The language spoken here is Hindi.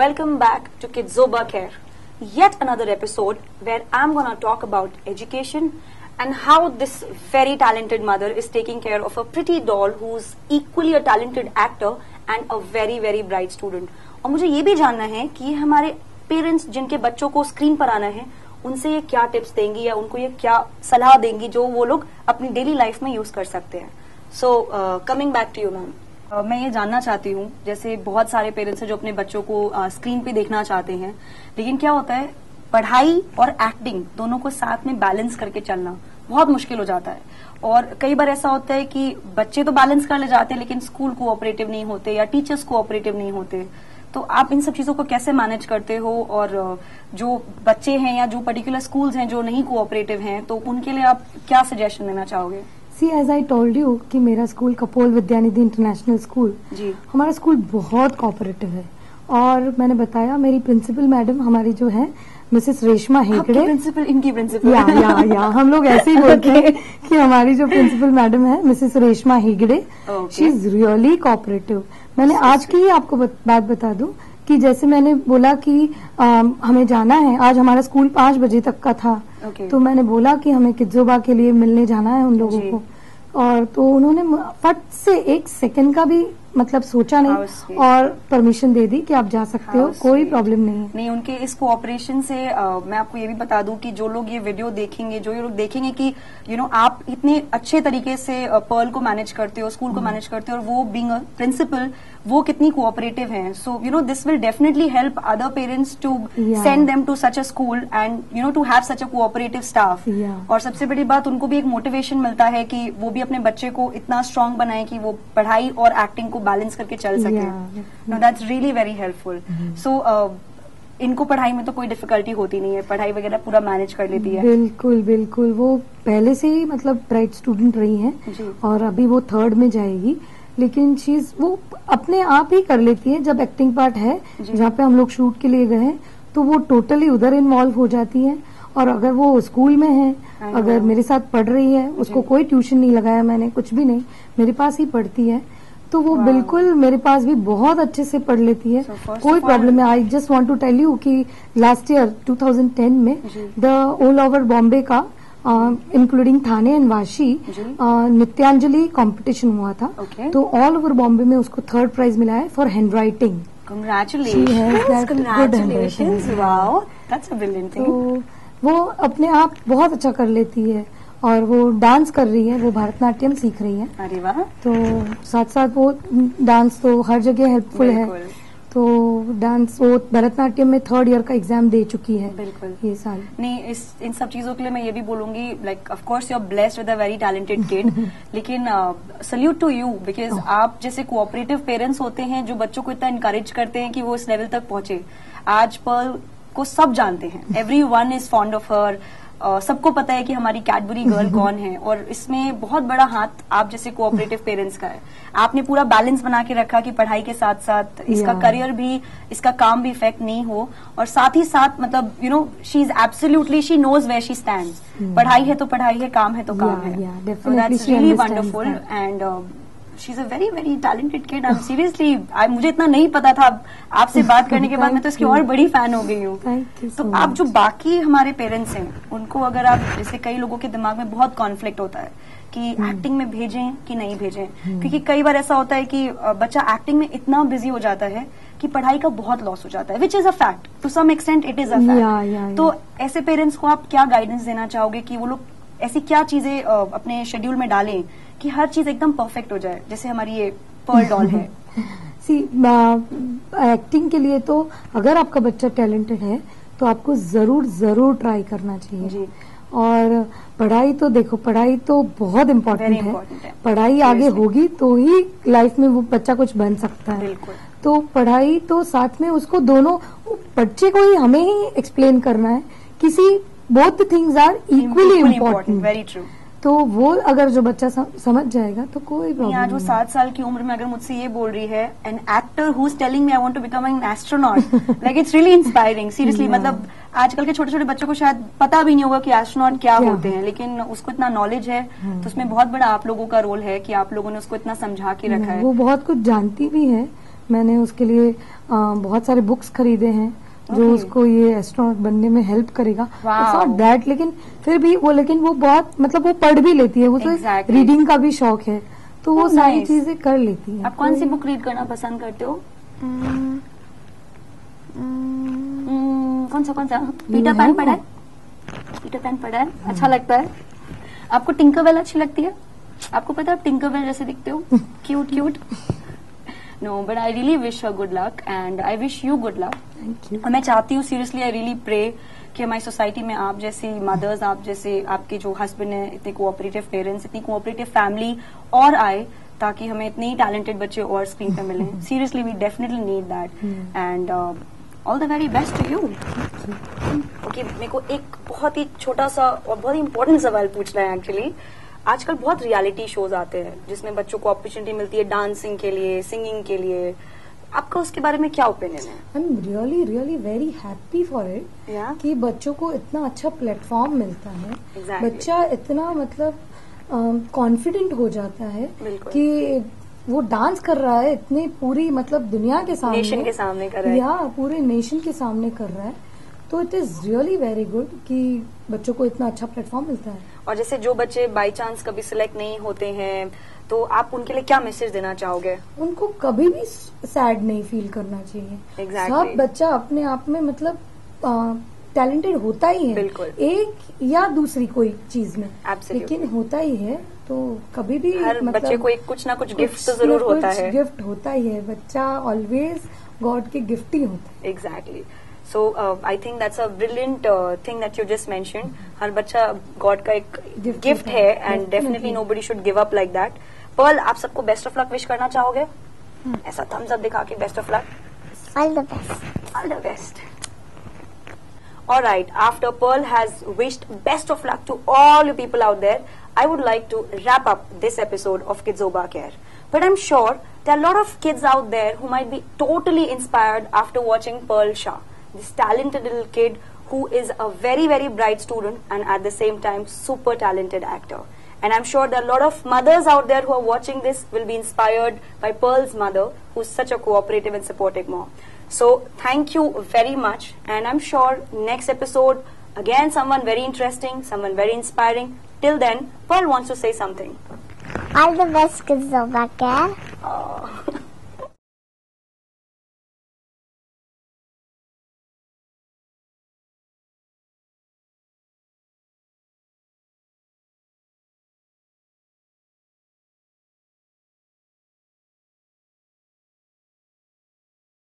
Welcome back to Kidzoba Care, yet another episode where I'm gonna talk about education and how this very talented mother is taking care of a pretty doll who's equally a talented actor and a very very bright student. और मुझे ये भी जानना है कि हमारे पेरेंट्स जिनके बच्चों को स्क्रीन पर आना है उनसे ये क्या टिप्स देंगी या उनको ये क्या सलाह देंगी जो वो लोग अपनी डेली लाइफ में यूज कर सकते हैं. So coming back to you ma'am, मैं ये जानना चाहती हूँ, जैसे बहुत सारे पेरेंट्स हैं जो अपने बच्चों को स्क्रीन पे देखना चाहते हैं, लेकिन क्या होता है पढ़ाई और एक्टिंग दोनों को साथ में बैलेंस करके चलना बहुत मुश्किल हो जाता है. और कई बार ऐसा होता है कि बच्चे तो बैलेंस कर ले जाते हैं लेकिन स्कूल कोऑपरेटिव नहीं होते या टीचर्स कोऑपरेटिव नहीं होते. तो आप इन सब चीजों को कैसे मैनेज करते हो, और जो बच्चे हैं या जो पर्टिकुलर स्कूल्स हैं जो नहीं कोऑपरेटिव हैं तो उनके लिए आप क्या सजेशन देना चाहोगे? सी एज आई टोल्ड यू कि मेरा स्कूल कपोल विद्यानिधि इंटरनेशनल स्कूल जी, हमारा स्कूल बहुत कोऑपरेटिव है. और मैंने बताया मेरी प्रिंसिपल मैडम हमारी जो है मिसेस रेशमा हेगड़े. प्रिंसिपल इनकी प्रिंसिपल या हम लोग ऐसे ही बोलते हैं कि हमारी जो प्रिंसिपल मैडम है Mrs Reshma Hegde, she is really cooperative. मैंने आज की ही आपको बात बता दूं कि जैसे मैंने बोला कि हमें जाना है, आज हमारा स्कूल 5 बजे तक का था. तो मैंने बोला कि हमें किड्जोबा के लिए मिलने जाना है उन लोगों को, और तो उन्होंने फट से 1 सेकंड का भी मतलब सोचा नहीं और परमिशन दे दी कि आप जा सकते हो, कोई प्रॉब्लम नहीं है. नहीं, उनके इस कोऑपरेशन से मैं आपको ये भी बता दूं कि जो लोग ये वीडियो देखेंगे, जो ये लोग देखेंगे कि आप इतने अच्छे तरीके से पर्ल को मैनेज करते हो, स्कूल को मैनेज करते हो, और वो बीइंग अ प्रिंसिपल वो कितनी कोऑपरेटिव हैं. So this will definitely help other parents to send them to such a school and to have such a cooperative staff. और सबसे बड़ी बात, उनको भी एक मोटिवेशन मिलता है कि वो भी अपने बच्चे को इतना स्ट्रांग बनाए कि वो पढ़ाई और एक्टिंग को बैलेंस करके चल सके. No, that's really very helpful. So इनको पढ़ाई में तो कोई डिफिकल्टी होती नहीं है, पढ़ाई वगैरह पूरा मैनेज कर लेती है. बिल्कुल बिल्कुल, वो पहले से ही मतलब ब्राइट स्टूडेंट रही हैं और अभी वो 3rd में जाएगी. लेकिन चीज वो अपने आप ही कर लेती है. जब एक्टिंग पार्ट है जहाँ पे हम लोग शूट के लिए गए तो वो टोटली उधर इन्वॉल्व हो जाती है. और अगर वो स्कूल में है, अगर मेरे साथ पढ़ रही है, उसको कोई ट्यूशन नहीं लगाया मैंने, कुछ भी नहीं, मेरे पास ही पढ़ती है, तो वो बिल्कुल मेरे पास भी बहुत अच्छे से पढ़ लेती है. कोई प्रॉब्लम है. I just want to tell you कि लास्ट ईयर 2010 में द ऑल ओवर बॉम्बे का including Thane and Vashi Nityanjali competition हुआ था. तो ऑल ओवर बॉम्बे में उसको 3rd प्राइज मिला है for hand writing. Congratulations. Wow, that's a brilliant thing. तो वो अपने आप बहुत अच्छा कर लेती है और वो डांस कर रही है, वो भरतनाट्यम सीख रही है. अरे वाह. तो साथ साथ वो डांस तो हर जगह हेल्पफुल है. तो डांस वो भरतनाट्यम में 3rd ईयर का एग्जाम दे चुकी है. बिल्कुल ये साल. नहीं, इन सब चीजों के लिए मैं ये भी बोलूंगी, like of course you are blessed with a very talented kid. लेकिन सल्यूट टू यू, बिकॉज आप जैसे कोऑपरेटिव पेरेंट्स होते हैं जो बच्चों को इतना इनकरेज करते हैं कि वो इस लेवल तक पहुंचे. आज पर्ल को सब जानते हैं, everyone is fond of her. सबको पता है कि हमारी कैडबरी गर्ल कौन है, और इसमें बहुत बड़ा हाथ आप जैसे कोऑपरेटिव पेरेंट्स का है. आपने पूरा बैलेंस बना के रखा कि पढ़ाई के साथ साथ इसका करियर भी, इसका काम भी इफेक्ट नहीं हो, और साथ ही साथ मतलब she is absolutely, she knows where she stands. पढ़ाई है तो पढ़ाई है, काम है तो काम है. So that's really wonderful and she is a very very talented kid. I am seriously, मुझे इतना नहीं पता था, आपसे बात करने के बाद मैं तो इसकी और बड़ी फैन हो गई हूँ. तो आप जो बाकी हमारे पेरेंट्स हैं उनको अगर आप, जैसे कई लोगों के दिमाग में बहुत कॉन्फ्लिक्ट होता है कि एक्टिंग में भेजें कि नहीं भेजें, क्योंकि कई बार ऐसा होता है कि बच्चा एक्टिंग में इतना बिजी हो जाता है कि पढ़ाई का बहुत लॉस हो जाता है, which is a fact. To some extent it is a fact. तो ऐसे पेरेंट्स को आप क्या गाइडेंस देना चाहोगे कि वो लोग ऐसी क्या चीजें अपने शेड्यूल में डालें कि हर चीज एकदम परफेक्ट हो जाए, जैसे हमारी ये पर्ल डॉल है. सी एक्टिंग के लिए तो अगर आपका बच्चा टैलेंटेड है तो आपको जरूर जरूर ट्राई करना चाहिए जी. और पढ़ाई तो देखो, पढ़ाई तो बहुत इम्पोर्टेंट है. पढ़ाई आगे होगी तो ही लाइफ में वो बच्चा कुछ बन सकता है. तो पढ़ाई तो साथ में उसको दोनों बच्चे को ही हमें ही एक्सप्लेन करना है किसी both things are equally important. Very true. तो वो अगर जो बच्चा समझ जाएगा तो कोई प्रॉब्लम नहीं. आज वो 7 साल की उम्र में अगर मुझसे ये बोल रही है, an actor who is telling me I want to become an astronaut, like it's really inspiring. Seriously, मतलब आजकल के छोटे छोटे बच्चों को शायद पता भी नहीं होगा कि एस्ट्रोनॉट क्या होते हैं, लेकिन उसको इतना नॉलेज है. तो उसमें बहुत बड़ा आप लोगों का रोल है कि आप लोगों ने उसको इतना समझा के रखा है. वो बहुत कुछ जानती भी है, मैंने उसके लिए बहुत सारे बुक्स खरीदे हैं जो उसको ये एस्ट्रोनॉट बनने में हेल्प करेगा। इट्स नॉट दैट, लेकिन फिर भी वो बहुत मतलब वो पढ़ भी लेती है, वो तो रीडिंग का भी शौक है, तो वो सारी चीजें कर लेती है। आप कौन सी बुक रीड करना पसंद करते हो? कौन सा? पीटर पैन पढ़ा है? पीटर पैन पढ़ा है, अच्छा लगता है। आपको टिंकरबेल अच्छी लगती है? आपको पता है आप टिंकरबेल जैसे दिखते हो, cute. No, but I really wish her good luck and I wish you good luck. Thank you. और मैं चाहती हूँ सीरियसली, आई रियली प्रे कि हमारी सोसाइटी में आप जैसी मदर्स, आप जैसे आपके जो हस्बैंड है, इतने कोऑपरेटिव पेरेंट्स, इतनी कोऑपरेटिव फैमिली और आए, ताकि हमें इतने ही टैलेंटेड बच्चे और स्क्रीन पे मिले। Seriously we definitely need that and all the very best to you. Okay, मेरे को एक बहुत ही छोटा सा और बहुत ही इंपॉर्टेंट सवाल पूछना है एक्चुअली। आजकल बहुत रियलिटी शोज आते हैं जिसमें बच्चों को अपॉर्चुनिटी मिलती है डांसिंग के लिए, सिंगिंग के लिए, आपका उसके बारे में क्या ओपिनियन है? I am really very happy for it कि बच्चों को इतना अच्छा प्लेटफॉर्म मिलता है। Exactly. बच्चा इतना मतलब कॉन्फिडेंट हो जाता है कि वो डांस कर रहा है इतने पूरी मतलब दुनिया के सामने, नेशन के सामने कर रहा है, या पूरे नेशन के सामने कर रहा है। तो it is really very good कि बच्चों को इतना अच्छा प्लेटफॉर्म मिलता है। और जैसे जो बच्चे बाई चांस कभी सिलेक्ट नहीं होते हैं, तो आप उनके लिए क्या मैसेज देना चाहोगे? उनको कभी भी सैड नहीं फील करना चाहिए। सब बच्चा अपने आप में मतलब टैलेंटेड होता ही है, एक या दूसरी कोई चीज में, लेकिन होता ही है। तो कभी भी हर बच्चे को एक कुछ ना कुछ गिफ्ट तो जरूर होता है। गिफ्ट होता ही है, बच्चा ऑलवेज गॉड के गिफ्ट ही होता है। Exactly. So I think that's a brilliant thing that you just mentioned. हर बच्चा गॉड का एक गिफ्ट है and definitely nobody should give up like that. Pearl, आप सबको बेस्ट ऑफ लक विश करना चाहोगे? ऐसा थम्स अप दिखा के best of luck. All the best. All the best. All right, after Pearl has wished best of luck to all you people out there, I would like to wrap up this episode of Kidzoba Care. But I'm sure there are a lot of kids out there who might be totally inspired after watching Pearl Shah, this talented little kid who is a very, very bright student and at the same time super talented actor. And I'm sure there are a lot of mothers out there who are watching this will be inspired by Pearl's mother, who's such a cooperative and supportive mom. So thank you very much, and I'm sure next episode again someone very interesting, someone very inspiring. Till then, Pearl wants to say something. All the best, Kidzoba Care. Oh.